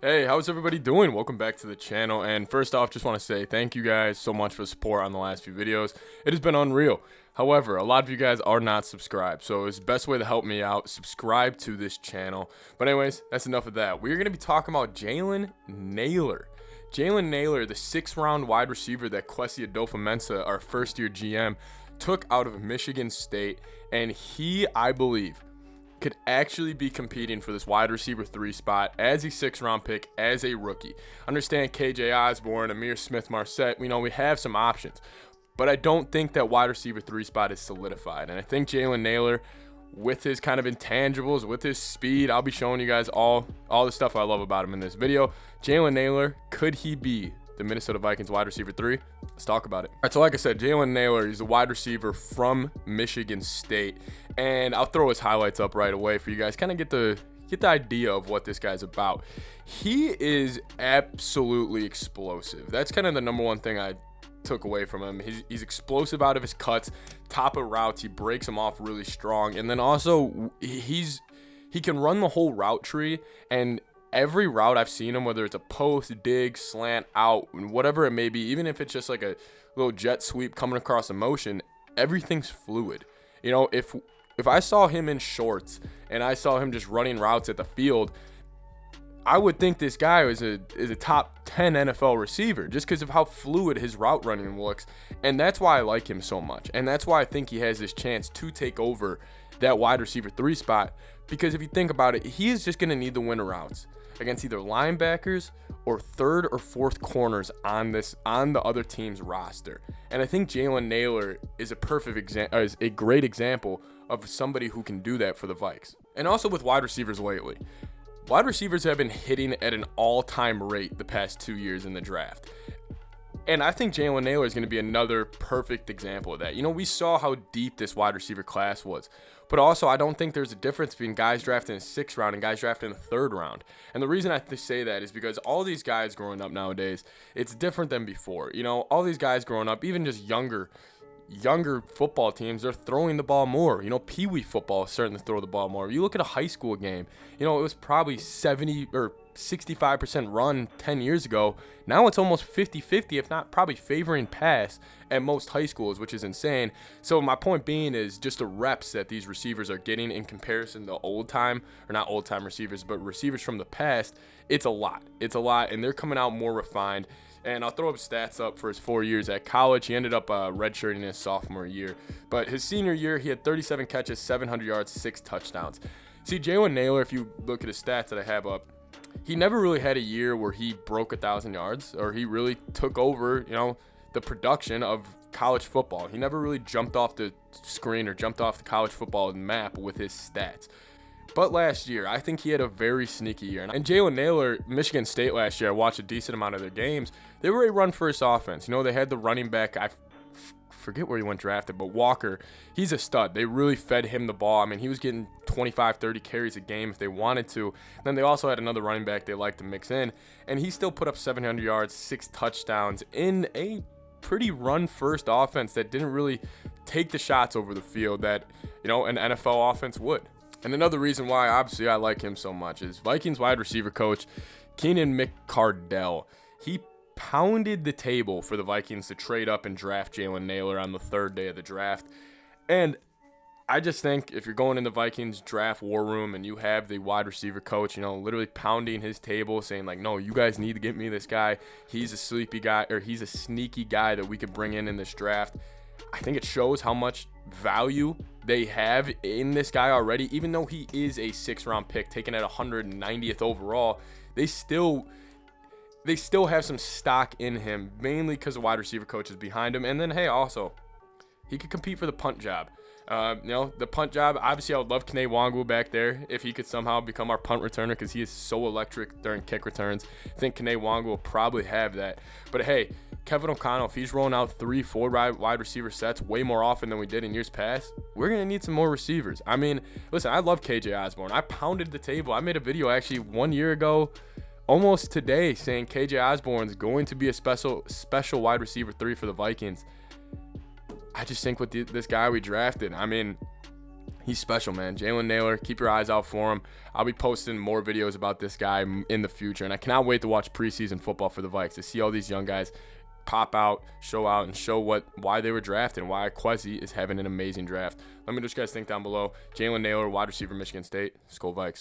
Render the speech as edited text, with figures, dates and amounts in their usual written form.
Hey, how's everybody doing? Welcome back to the channel. And first off, just want to say thank you guys so much for the support on the last few videos. It has been unreal. However, a lot of you guys are not subscribed, so it's the best way to help me out. Subscribe to this channel. But anyways, that's enough of that. We're going to be talking about Jalen Nailor. Jalen Nailor, the 6th round wide receiver that Adofo-Mensah, our first year GM, took out of Michigan State. And he, I believe, could actually be competing for this wide receiver 3 spot as a 6th round pick as a rookie. Understand K.J Orborn, Ihmir Smith-Marsette, we have some options. But I don't think that wide receiver 3 spot is solidified. And I think Jalen Nailor, with his kind of intangibles, with his speed, I'll be showing you guys all the stuff I love about him in this video. Jalen Nailor, could he be the Minnesota Vikings wide receiver 3? Let's talk about it. All right, so like I said, Jalen Nailor, he's a wide receiver from Michigan State. And I'll throw his highlights up right away for you guys, kind of get the idea of what this guy's about. He is absolutely explosive. That's kind of the number one thing I took away from him. He's explosive out of his cuts, top of routes. He breaks them off really strong. And then also he can run the whole route tree, and every route I've seen him, whether it's a post, dig, slant, out, whatever it may be, even if it's just like a little jet sweep coming across a motion, everything's fluid. If I saw him in shorts and I saw him just running routes at the field, I would think this guy is a top 10 NFL receiver just because of how fluid his route running looks. And that's why I like him so much. And that's why I think he has this chance to take over that wide receiver 3 spot. Because if you think about it, he is just going to need the winner routes against either linebackers or 3rd or 4th corners on the other team's roster. And I think Jalen Nailor is a great example of somebody who can do that for the Vikes. And also with wide receivers lately, wide receivers have been hitting at an all-time rate the past 2 years in the draft. And I think Jalen Nailor is going to be another perfect example of that. We saw how deep this wide receiver class was. But also, I don't think there's a difference between guys drafted in the 6th round and guys drafted in the 3rd round. And the reason I say that is because all these guys growing up nowadays, it's different than before. All these guys growing up, even just younger football teams, they're throwing the ball more. Pee-wee football is starting to throw the ball more. You look at a high school game, it was probably 70 or 65% run 10 years ago. Now it's almost 50-50, if not probably favoring pass at most high schools, which is insane. So my point being is just the reps that these receivers are getting in comparison to not old time receivers, but receivers from the past. It's a lot, and they're coming out more refined. And I'll throw up stats up for his 4 years at college. He ended up redshirting his sophomore year. But his senior year, he had 37 catches, 700 yards, 6 touchdowns. See, Jalen Nailor, if you look at his stats that I have up, he never really had a year where he broke 1,000 yards or he really took over, the production of college football. He never really jumped off the screen or jumped off the college football map with his stats. But last year, I think he had a very sneaky year. And Jalen Nailor, Michigan State last year, I watched a decent amount of their games. They were a run-first offense. They had the running back, I forget where he went drafted, but Walker, he's a stud. They really fed him the ball. I mean, he was getting 25, 30 carries a game if they wanted to. And then they also had another running back they liked to mix in. And he still put up 700 yards, 6 touchdowns in a pretty run-first offense that didn't really take the shots over the field that, an NFL offense would. And another reason why, obviously, I like him so much is Vikings wide receiver coach Keenan McCardell. He pounded the table for the Vikings to trade up and draft Jalen Nailor on the 3rd day of the draft. And I just think if you're going in the Vikings draft war room and you have the wide receiver coach, literally pounding his table saying like, no, you guys need to get me this guy. He's a sleepy guy, or he's a sneaky guy that we could bring in this draft. I think it shows how much value they have in this guy already. Even though he is a 6th round pick taken at 190th overall, they still have some stock in him, mainly because the wide receiver coach is behind him. And then, hey, also, he could compete for the punt job. The punt job, obviously I would love Kene Nwangwu back there if he could somehow become our punt returner, because he is so electric during kick returns. I think Kene Nwangwu will probably have that. But hey, Kevin O'Connell, if he's rolling out 3-4 wide receiver sets way more often than we did in years past, we're going to need some more receivers. I mean, listen, I love K.J. Orborn. I pounded the table. I made a video actually 1 year ago, almost today, saying K.J. Orborn is going to be a special wide receiver 3 for the Vikings. I just think with this guy we drafted, I mean, he's special, man. Jalen Nailor, keep your eyes out for him. I'll be posting more videos about this guy in the future, and I cannot wait to watch preseason football for the Vikes, to see all these young guys pop out, and show why they were drafted and why Esezi is having an amazing draft. Let me know what you guys think down below. Jalen Nailor, wide receiver, Michigan State. Skol Vikes.